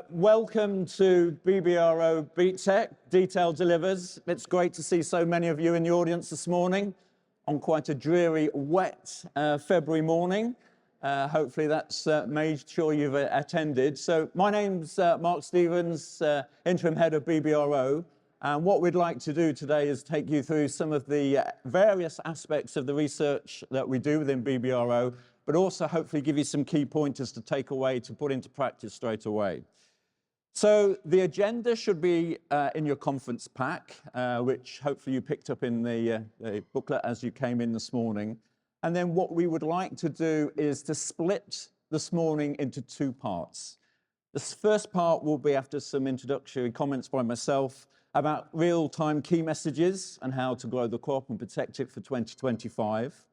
Welcome to BBRO BeetTech, Detail Delivers. It's great to see so many of you in the audience this morning on quite a dreary, wet February morning. Hopefully that's made sure you've attended. So my name's Mark Stevens, Interim Head of BBRO. And what we'd like to do today is take you through some of the various aspects of the research that we do within BBRO, but also hopefully give you some key pointers to take away to put into practice straight away. So the agenda should be in your conference pack, which hopefully you picked up in the booklet as you came in this morning. And then what we would like to do is to split this morning into two parts. This first part will be after some introductory comments by myself about real-time key messages and how to grow the crop and protect it for 2025.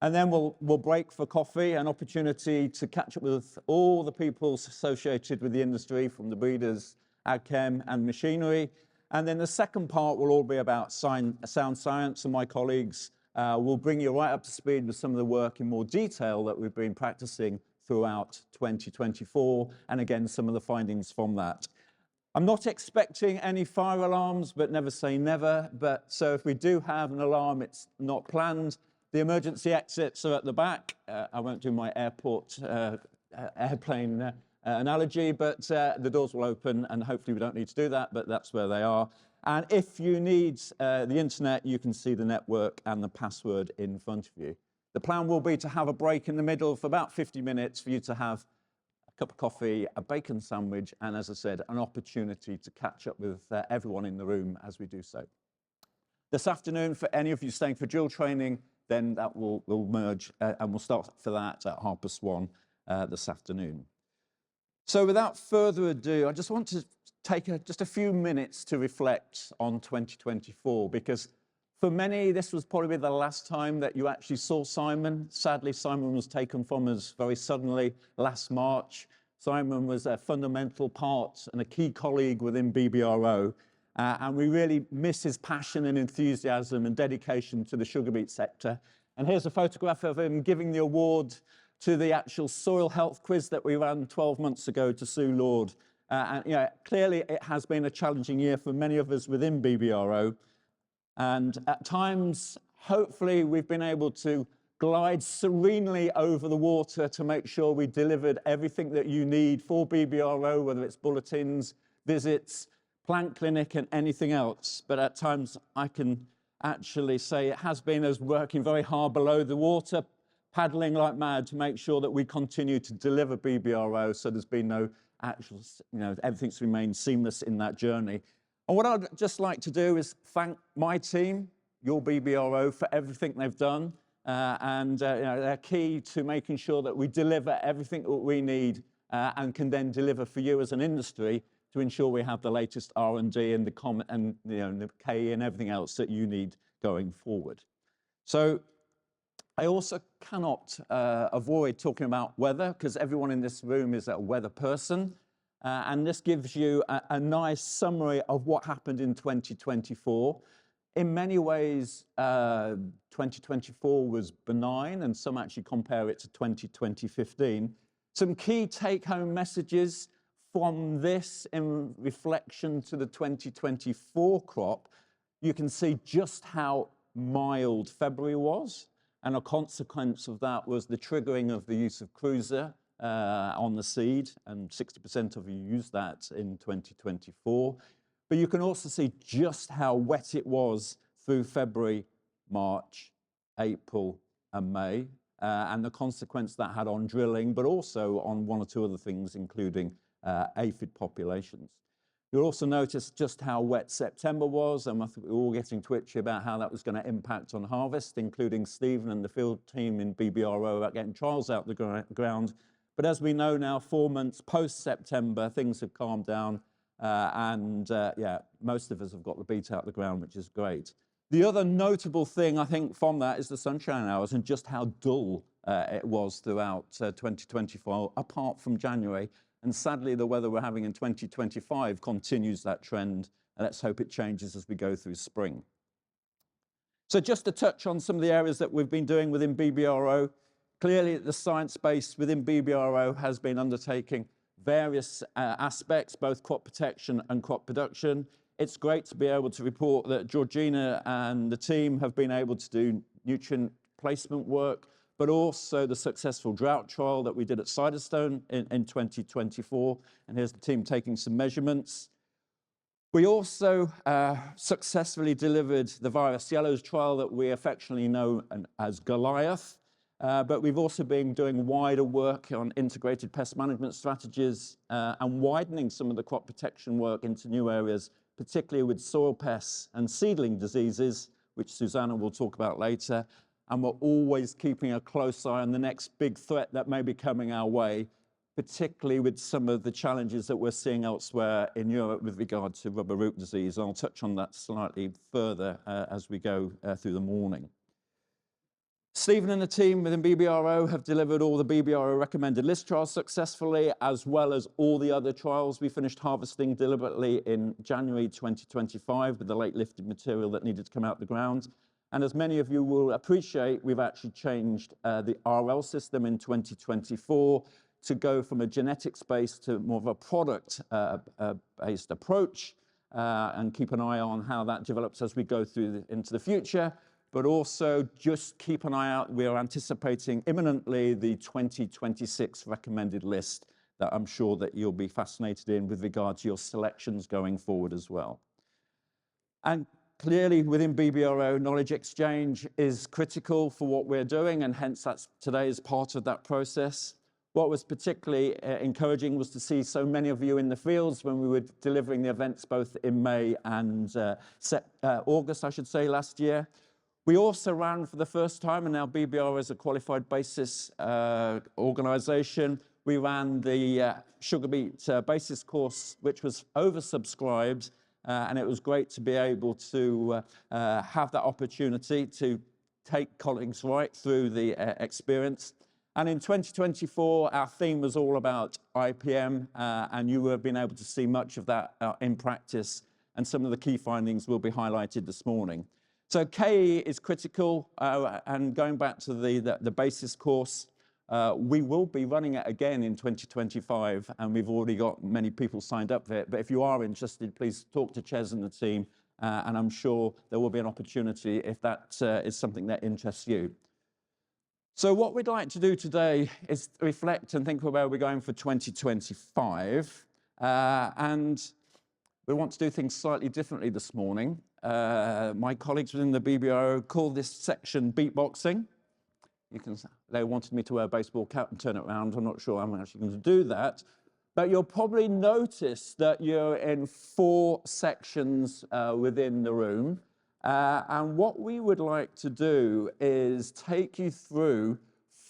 And then we'll break for coffee, an opportunity to catch up with all the people associated with the industry, from the breeders, ag chem and machinery. And then the second part will all be about sound science, and my colleagues will bring you right up to speed with some of the work in more detail that we've been practicing throughout 2024, and again, some of the findings from that. I'm not expecting any fire alarms, but never say never. So if we do have an alarm, it's not planned. The emergency exits are at the back. I won't do my airplane analogy, but the doors will open, and hopefully we don't need to do that, but that's where they are. And if you need the internet, you can see the network and the password in front of you. The plan will be to have a break in the middle for about 50 minutes for you to have a cup of coffee, a bacon sandwich, and as I said, an opportunity to catch up with everyone in the room as we do so. This afternoon, for any of you staying for drill training, then that will merge, and we'll start for that at 1:30 this afternoon. So without further ado, I just want to take just a few minutes to reflect on 2024, because for many, this was probably the last time that you actually saw Simon. Sadly, Simon was taken from us very suddenly last March. Simon was a fundamental part and a key colleague within BBRO. And we really miss his passion and enthusiasm and dedication to the sugar beet sector. And here's a photograph of him giving the award to the actual soil health quiz that we ran 12 months ago to Sue Lord. And you know, clearly it has been a challenging year for many of us within BBRO. And at times, hopefully, we've been able to glide serenely over the water to make sure we delivered everything that you need for BBRO, whether it's bulletins, visits, plant clinic and anything else. But at times I can actually say it has been us working very hard below the water, paddling like mad to make sure that we continue to deliver BBRO, so there's been no actual, everything's remained seamless in that journey. And what I'd just like to do is thank my team, your BBRO, for everything they've done. They're key to making sure that we deliver everything that we need and can then deliver for you as an industry, to ensure we have the latest R&D and the K and everything else that you need going forward. So I also cannot avoid talking about weather, because everyone in this room is a weather person. And this gives you a nice summary of what happened in 2024. In many ways, 2024 was benign, and some actually compare it to 2015. Some key take-home messages from this in reflection to the 2024 crop. You can see just how mild February was, and a consequence of that was the triggering of the use of cruiser on the seed, and 60% of you used that in 2024. But you can also see just how wet it was through February, March, April and May, and the consequence that had on drilling, but also on one or two other things, including aphid populations. You'll also notice just how wet September was, and I think we're all getting twitchy about how that was going to impact on harvest, including Stephen and the field team in BBRO about getting trials out the ground. But as we know now, 4 months post-September, things have calmed down, most of us have got the beet out the ground, which is great. The other notable thing, I think, from that is the sunshine hours and just how dull it was throughout 2024, apart from January. And sadly, the weather we're having in 2025 continues that trend, and let's hope it changes as we go through spring. So just to touch on some of the areas that we've been doing within BBRO, clearly the science base within BBRO has been undertaking various aspects, both crop protection and crop production. It's great to be able to report that Georgina and the team have been able to do nutrient placement work, but also the successful drought trial that we did at Ciderstone in 2024. And here's the team taking some measurements. We also successfully delivered the virus yellows trial that we affectionately know as Goliath, but we've also been doing wider work on integrated pest management strategies and widening some of the crop protection work into new areas, particularly with soil pests and seedling diseases, which Susanna will talk about later. And we're always keeping a close eye on the next big threat that may be coming our way, particularly with some of the challenges that we're seeing elsewhere in Europe with regard to rubber root disease. I'll touch on that slightly further as we go through the morning. Stephen and the team within BBRO have delivered all the BBRO recommended list trials successfully, as well as all the other trials. We finished harvesting deliberately in January 2025 with the late lifted material that needed to come out the ground. And as many of you will appreciate, we've actually changed the RL system in 2024 to go from a genetics-based to more of a product-based approach and keep an eye on how that develops as we go through into the future. But also just keep an eye out. We are anticipating imminently the 2026 recommended list that I'm sure that you'll be fascinated in with regard to your selections going forward as well. And clearly within BBRO, knowledge exchange is critical for what we're doing, and hence today is part of that process. What was particularly encouraging was to see so many of you in the fields when we were delivering the events both in May and August, I should say, last year. We also ran for the first time, and now BBRO is a qualified basis organisation. We ran the sugar beet basis course, which was oversubscribed, and it was great to be able to have that opportunity to take colleagues right through the experience. And in 2024, our theme was all about IPM, and you have been able to see much of that in practice, and some of the key findings will be highlighted this morning. So KE is critical, and going back to the basis course, we will be running it again in 2025, and we've already got many people signed up for it. But if you are interested, please talk to Ches and the team, and I'm sure there will be an opportunity if that is something that interests you. So what we'd like to do today is reflect and think about where we're going for 2025, and we want to do things slightly differently this morning. My colleagues within the BBRO call this section beatboxing. They wanted me to wear a baseball cap and turn it around. I'm not sure I'm actually going to do that. But you'll probably notice that you're in 4 sections within the room. And what we would like to do is take you through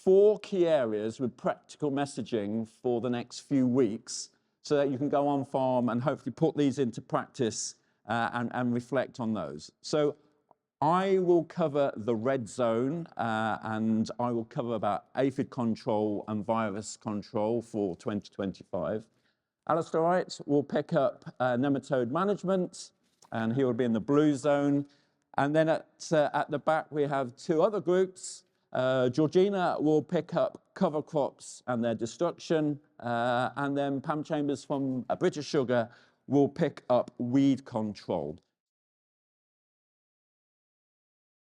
4 key areas with practical messaging for the next few weeks so that you can go on farm and hopefully put these into practice and reflect on those. So I will cover the red zone and I will cover about aphid control and virus control for 2025. Alistair Wright will pick up nematode management, and he will be in the blue zone. And then at the back, we have 2 other groups. Georgina will pick up cover crops and their destruction. And then Pam Chambers from British Sugar will pick up weed control.